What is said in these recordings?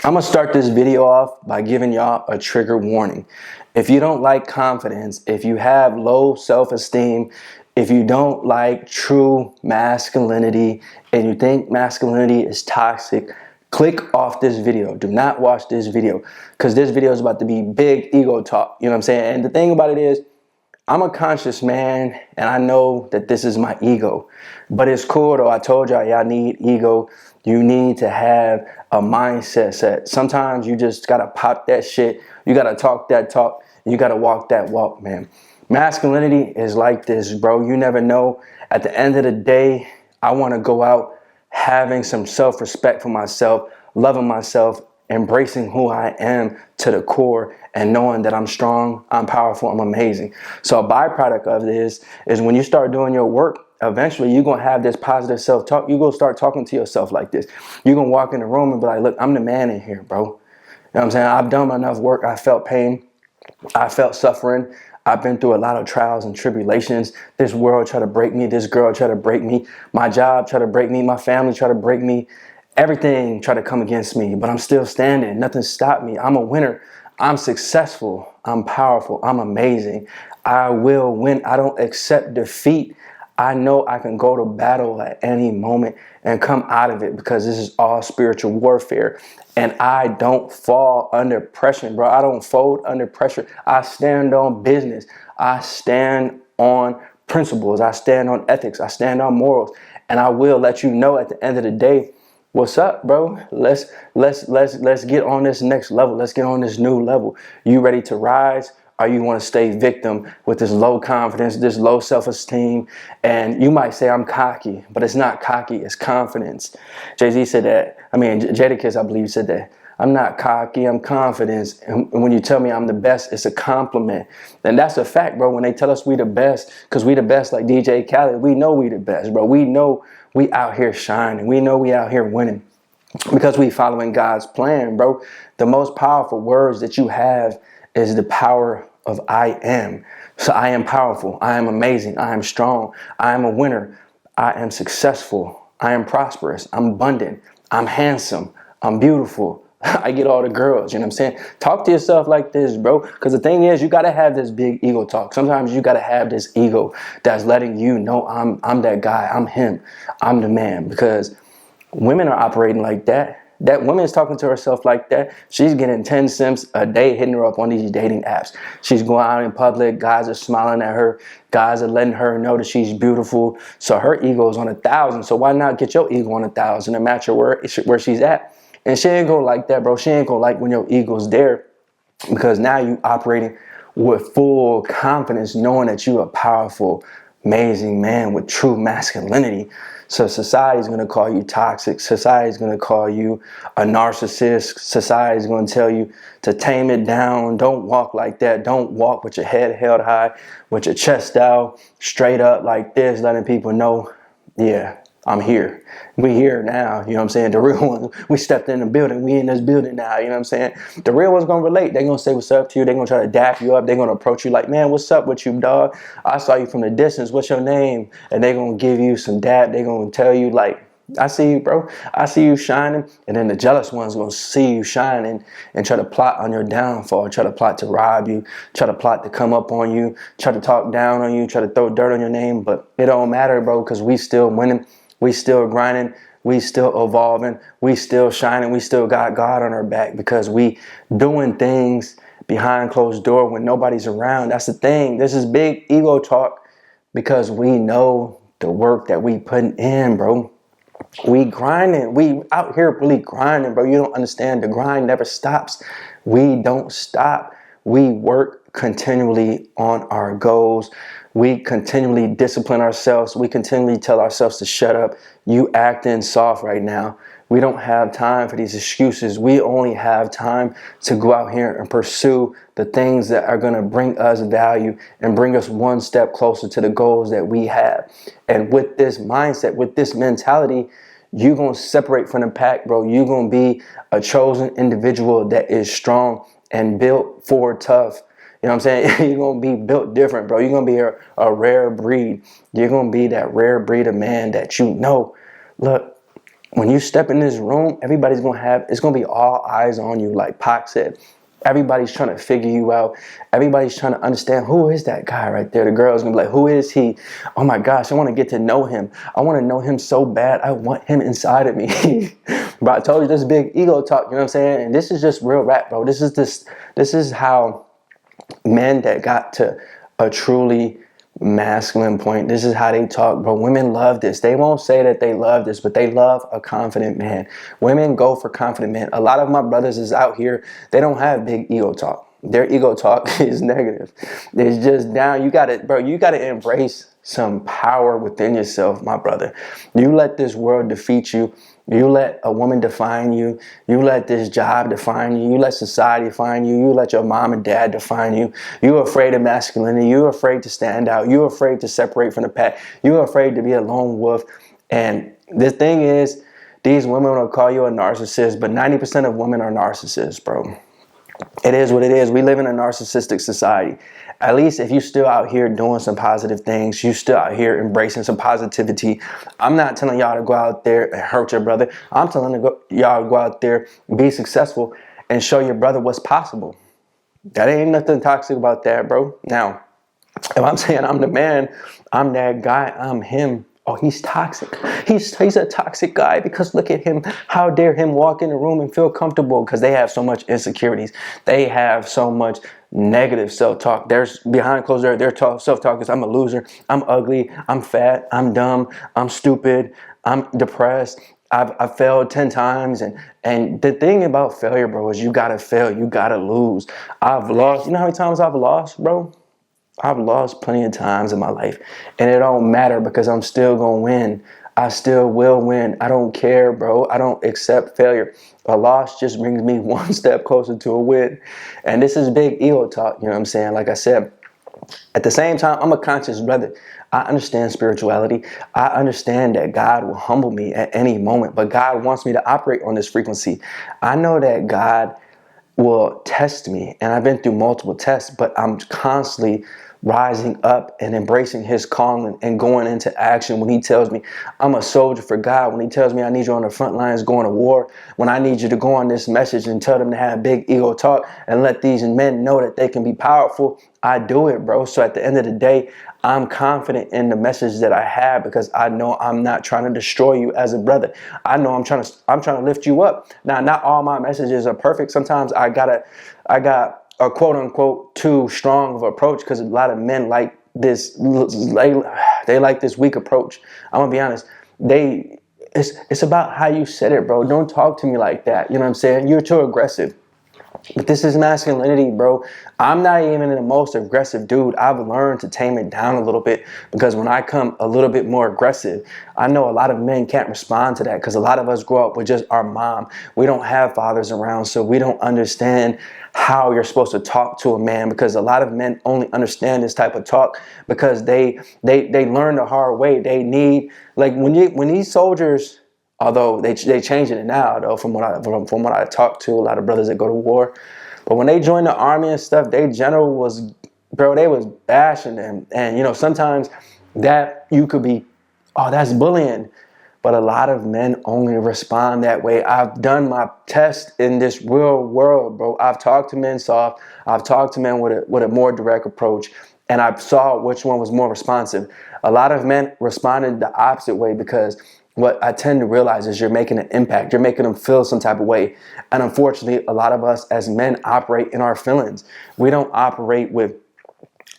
I'm gonna start this video off by giving y'all a trigger warning. If you don't like confidence, if you have low self-esteem, if you don't like true masculinity and you think masculinity is toxic, click off this video. Do not watch this video because this video is about to be big ego talk. You know what I'm saying? And the thing about it is, I'm a conscious man and I know that this is my ego, but it's cool though. I told y'all need ego. You need to have a mindset set. Sometimes you just gotta pop that shit. You gotta talk that talk. You gotta walk that walk, man. Masculinity is like this, bro. You never know. At the end of the day, I wanna go out having some self-respect for myself, loving myself, embracing who I am to the core and knowing that I'm strong, I'm powerful, I'm amazing. So a byproduct of this is when you start doing your work, eventually you're going to have this positive self-talk. You're going to start talking to yourself like this. You're going to walk in the room and be like, look, I'm the man in here, bro. You know what I'm saying? I've done enough work. I felt pain. I felt suffering. I've been through a lot of trials and tribulations. This world tried to break me. This girl tried to break me. My job tried to break me. My family tried to break me. Everything tried to come against me, but I'm still standing. Nothing stopped me. I'm a winner. I'm successful. I'm powerful. I'm amazing. I will win. I don't accept defeat. I know I can go to battle at any moment and come out of it because this is all spiritual warfare. And I don't fall under pressure, bro. I don't fold under pressure. I stand on business. I stand on principles. I stand on ethics. I stand on morals. And I will let you know at the end of the day, what's up, bro? Let's get on this next level. Let's get on this new level. You ready to rise? Or you want to stay victim with this low confidence, this low self-esteem? And you might say I'm cocky, but it's not cocky, it's confidence. Jay-Z said that. Jadakiss, I believe, said that. I'm not cocky, I'm confident. And when you tell me I'm the best, it's a compliment. And that's a fact, bro. When they tell us we the best, because we the best like DJ Khaled, we know we the best, bro. We know we out here shining. We know we out here winning because we following God's plan, bro. The most powerful words that you have is the power of I am. So I am powerful. I am amazing. I am strong. I am a winner. I am successful. I am prosperous. I'm abundant. I'm handsome. I'm beautiful. I get all the girls, you know what I'm saying? Talk to yourself like this, bro. Because the thing is, you got to have this big ego talk. Sometimes you got to have this ego that's letting you know I'm that guy. I'm him. I'm the man. Because women are operating like that. That woman is talking to herself like that. She's getting 10 simps a day hitting her up on these dating apps. She's going out in public. Guys are smiling at her. Guys are letting her know that she's beautiful. So her ego is on 1,000. So why not get your ego on 1,000 and match her where she's at? And she ain't gonna like that, bro. She ain't gonna like when your ego's there because now you operating with full confidence knowing that you are a powerful, amazing man with true masculinity. So society's going to call you toxic. Society's going to call you a narcissist. Society's going to tell you to tame it down. Don't walk like that. Don't walk with your head held high, with your chest out, straight up like this, letting people know, yeah, I'm here. We here now, you know what I'm saying? The real ones, we stepped in the building. We in this building now, you know what I'm saying? The real ones gonna relate. They gonna say what's up to you. They gonna try to dap you up. They gonna approach you like, man, what's up with you, dog? I saw you from the distance. What's your name? And they gonna give you some dap. They gonna tell you like, I see you, bro. I see you shining. And then the jealous ones gonna see you shining and try to plot on your downfall, try to plot to rob you, try to plot to come up on you, try to talk down on you, try to throw dirt on your name. But it don't matter, bro, because we still winning. We still grinding, we still evolving, we still shining, we still got God on our back because we doing things behind closed door when nobody's around. That's the thing. This is big ego talk because we know the work that we putting in, bro. We grinding. We out here really grinding, bro. You don't understand. The grind never stops. We don't stop. We work continually on our goals. We continually discipline ourselves. We continually tell ourselves to shut up. You acting soft right now. We don't have time for these excuses. We only have time to go out here and pursue the things that are going to bring us value and bring us one step closer to the goals that we have. And with this mindset, with this mentality, you're going to separate from the pack, bro. You're going to be a chosen individual that is strong and built for tough. You know what I'm saying? You're going to be built different, bro. You're going to be a rare breed. You're going to be that rare breed of man that you know. Look, When you step in this room, everybody's gonna have, it's gonna be all eyes on you, like Pac said. Everybody's trying to figure you out. Everybody's trying to understand, who is that guy right there? The girl's gonna be like, who is he? Oh my gosh, I want to get to know him. I want to know him so bad. I want him inside of me. But I told you this big ego talk, you know what I'm saying? And this is just real rap, bro. This is how men that got to a truly masculine point, this is how they talk, bro. Women love this. They won't say that they love this, but they love a confident man. Women go for confident men. A lot of my brothers is out here, they don't have big ego talk. Their ego talk is negative. It's just down. You gotta, bro, you gotta embrace some power within yourself, my brother. You let this world defeat you. You let a woman define you. You let this job define you. You let society define you. You let your mom and dad define you. You're afraid of masculinity. You're afraid to stand out. You're afraid to separate from the pack. You're afraid to be a lone wolf. And the thing is, these women will call you a narcissist, but 90% of women are narcissists, bro. It is what it is. We live in a narcissistic society. At least if you're still out here doing some positive things, you still out here embracing some positivity. I'm not telling y'all to go out there and hurt your brother. I'm telling y'all to go out there, be successful, and show your brother what's possible. That ain't nothing toxic about that, bro. Now, if I'm saying I'm the man, I'm that guy, I'm him. Oh, he's toxic. He's a toxic guy because look at him. How dare him walk in the room and feel comfortable, because they have so much insecurities. They have so much negative self-talk. There's behind closed doors, their self-talk is, I'm a loser, I'm ugly, I'm fat, I'm dumb, I'm stupid, I'm depressed. I've failed 10 times. And the thing about failure, bro, is you gotta fail. You gotta lose. I've lost. You know how many times I've lost, bro? I've lost plenty of times in my life, and it don't matter because I'm still gonna win. I still will win. I don't care, bro. I don't accept failure. A loss just brings me one step closer to a win. And this is big ego talk, you know what I'm saying? Like I said, at the same time, I'm a conscious brother. I understand spirituality. I understand that God will humble me at any moment, but God wants me to operate on this frequency. I know that God will test me, and I've been through multiple tests, but I'm constantly rising up and embracing his calling and going into action. When he tells me I'm a soldier for God, when he tells me I need you on the front lines going to war, when I need you to go on this message and tell them to have big ego talk and let these men know that they can be powerful, I do it, bro. So at the end of the day, I'm confident in the message that I have because I know I'm not trying to destroy you as a brother. I know I'm trying to lift you up. Now, not all my messages are perfect. Sometimes I got a quote unquote too strong of approach because a lot of men like this. They like this weak approach. I'm gonna be honest. It's about how you said it, bro. Don't talk to me like that. You know what I'm saying? You're too aggressive. But this is masculinity, bro. I'm not even the most aggressive dude. I've learned to tame it down a little bit because when I come a little bit more aggressive, I know a lot of men can't respond to that because a lot of us grow up with just our mom. We don't have fathers around, so we don't understand how you're supposed to talk to a man, because a lot of men only understand this type of talk because they learn the hard way. They need, like, when these soldiers, although they changing it now, though, from what I talked to a lot of brothers that go to war. But when they joined the army and stuff, they general was, bro, they was bashing them. And, you know, sometimes that you could be, oh, that's bullying. But a lot of men only respond that way. I've done my test in this real world, bro. I've talked to men soft. I've talked to men with a more direct approach. And I saw which one was more responsive. A lot of men responded the opposite way because what I tend to realize is you're making an impact. You're making them feel some type of way. And unfortunately, a lot of us as men operate in our feelings. We don't operate with,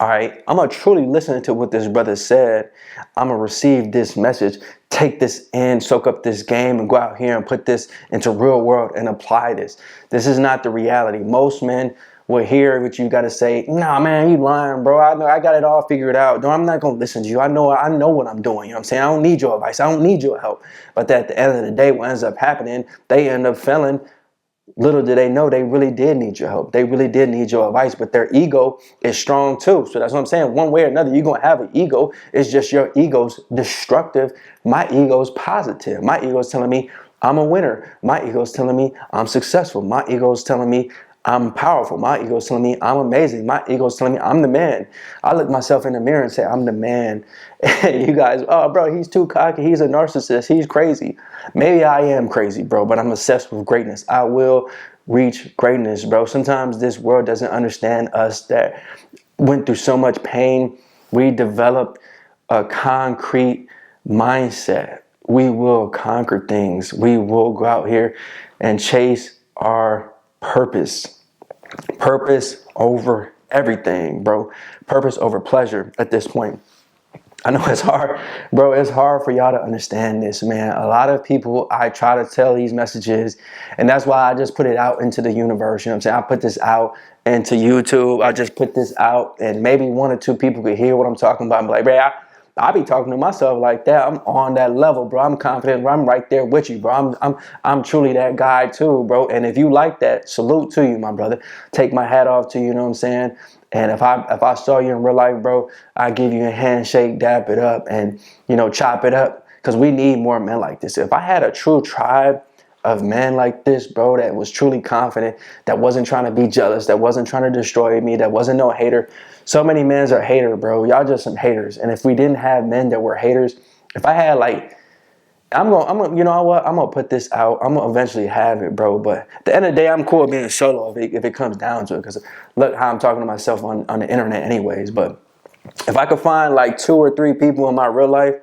all right, I'm going to truly listen to what this brother said. I'm going to receive this message, take this in, soak up this game, and go out here and put this into real world and apply this. This is not the reality. Most men will hear what you got to say. Nah, man, you lying, bro. I know I got it all figured out. No, I'm not going to listen to you. I know what I'm doing. You know what I'm saying? I don't need your advice. I don't need your help. But at the end of the day, what ends up happening, they end up failing. Little do they know they really did need your help. They really did need your advice, but their ego is strong too. So that's what I'm saying. One way or another, you're going to have an ego. It's just your ego's destructive. My ego's positive. My ego's telling me I'm a winner. My ego's telling me I'm successful. My ego's telling me I'm powerful. My ego's telling me I'm amazing. My ego's telling me I'm the man. I look myself in the mirror and say, I'm the man. And you guys, oh, bro, he's too cocky. He's a narcissist. He's crazy. Maybe I am crazy, bro, but I'm obsessed with greatness. I will reach greatness, bro. Sometimes this world doesn't understand us that went through so much pain. We developed a concrete mindset. We will conquer things. We will go out here and chase our purpose. Purpose over everything, bro. Purpose over pleasure at this point. I know it's hard, bro. It's hard for y'all to understand this, man. A lot of people, I try to tell these messages, and that's why I just put it out into the universe. You know what I'm saying? I put this out into YouTube. I just put this out, and maybe one or two people could hear what I'm talking about. I'm like, bro, I be talking to myself like that. I'm on that level, bro. I'm confident, bro. I'm right there with you, bro. I'm truly that guy too, bro. And if you like that, salute to you, my brother. Take my hat off to you, you know what I'm saying? And if I saw you in real life, bro, I give you a handshake, dap it up, and chop it up, because we need more men like this. If I had a true tribe of men like this, bro, that was truly confident, that wasn't trying to be jealous, that wasn't trying to destroy me, that wasn't no hater. So many men are haters, bro. Y'all just some haters. And if we didn't have men that were haters, if I had I'm gonna, you know what? I'm gonna put this out. I'm gonna eventually have it, bro. But at the end of the day, I'm cool being solo if it comes down to it. Because look how I'm talking to myself on the internet, anyways. But if I could find like 2 or 3 people in my real life,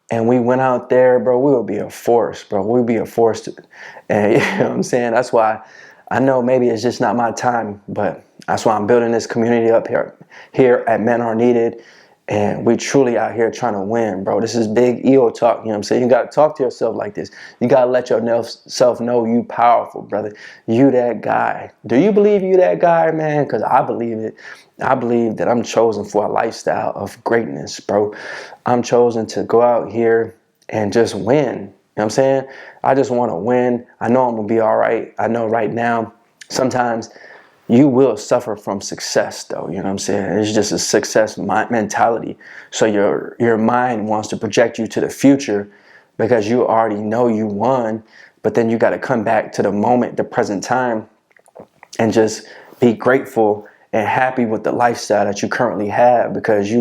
and we went out there, bro, we would be a force, bro. We'd be a force. And you know what I'm saying? That's why I know maybe it's just not my time, but that's why I'm building this community up here at Men Are Needed. And we truly out here trying to win, bro. This is big ego talk, you know what I'm saying? You got to talk to yourself like this. You got to let yourself know you powerful, brother. You that guy. Do you believe you that guy, man? Because I believe it. I believe that I'm chosen for a lifestyle of greatness, bro. I'm chosen to go out here and just win. You know what I'm saying? I just want to win. I know I'm going to be all right. I know right now, sometimes you will suffer from success, though. You know what I'm saying? It's just a success mentality. So your mind wants to project you to the future because you already know you won. But then you got to come back to the moment, the present time, and just be grateful and happy with the lifestyle that you currently have, because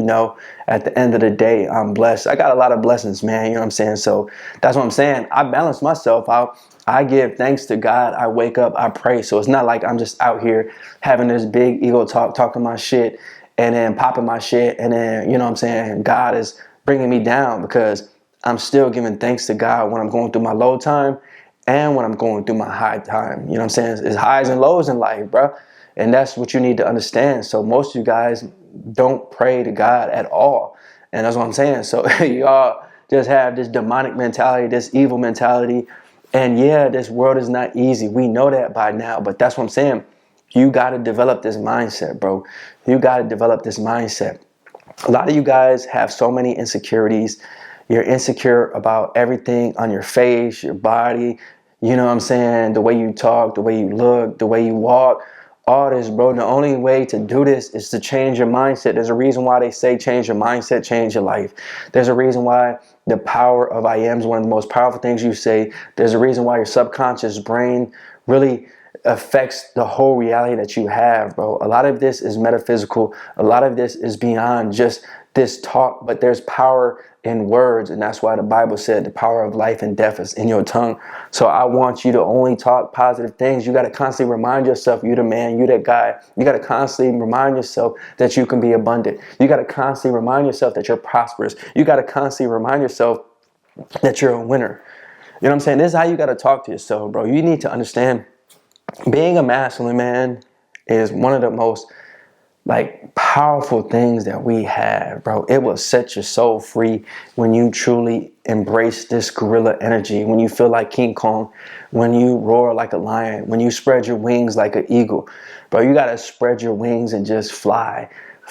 at the end of the day, I'm blessed. I got a lot of blessings, man. You know what I'm saying? So that's what I'm saying. I balance myself out. I give thanks to God. I wake up, I pray. So it's not like I'm just out here having this big ego talking my shit and then popping my shit. And then, you know what I'm saying, God is bringing me down, because I'm still giving thanks to God when I'm going through my low time and when I'm going through my high time. You know what I'm saying? It's highs and lows in life, bro. And that's what you need to understand. So most of you guys don't pray to God at all. And that's what I'm saying. So y'all just have this demonic mentality, this evil mentality. And yeah, this world is not easy. We know that by now. But that's what I'm saying. You got to develop this mindset, bro. You got to develop this mindset. A lot of you guys have so many insecurities. You're insecure about everything on your face, your body. You know what I'm saying? The way you talk, the way you look, the way you walk. All this, bro. The only way to do this is to change your mindset. There's a reason why they say change your mindset, change your life. There's a reason why the power of I am is one of the most powerful things you say. There's a reason why your subconscious brain really affects the whole reality that you have, bro. A lot of this is metaphysical. A lot of this is beyond just this talk, but there's power in words, and that's why the Bible said the power of life and death is in your tongue. So I want you to only talk positive things. You got to constantly remind yourself you the man, you that guy. You got to constantly remind yourself that you can be abundant. You got to constantly remind yourself that you're prosperous. You got to constantly remind yourself that you're a winner. You know what I'm saying? This is how you got to talk to yourself, bro. You need to understand being a masculine man is one of the most powerful things that we have, bro. It will set your soul free when you truly embrace this gorilla energy, when you feel like King Kong, when you roar like a lion, when you spread your wings like an eagle. Bro, you got to spread your wings and just fly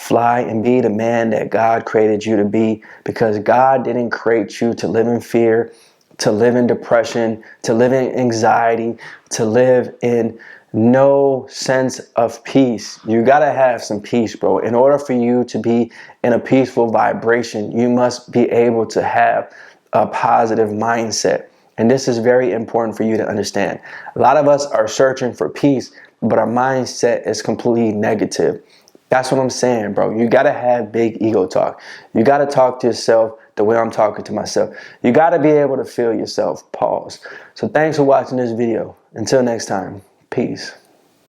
and be the man that God created you to be, because God didn't create you to live in fear, to live in depression, to live in anxiety, to live in no sense of peace. You got to have some peace, bro. In order for you to be in a peaceful vibration, you must be able to have a positive mindset. And this is very important for you to understand. A lot of us are searching for peace, but our mindset is completely negative. That's what I'm saying, bro. You got to have big ego talk. You got to talk to yourself the way I'm talking to myself. You got to be able to feel yourself. Pause. So thanks for watching this video. Until next time, peace.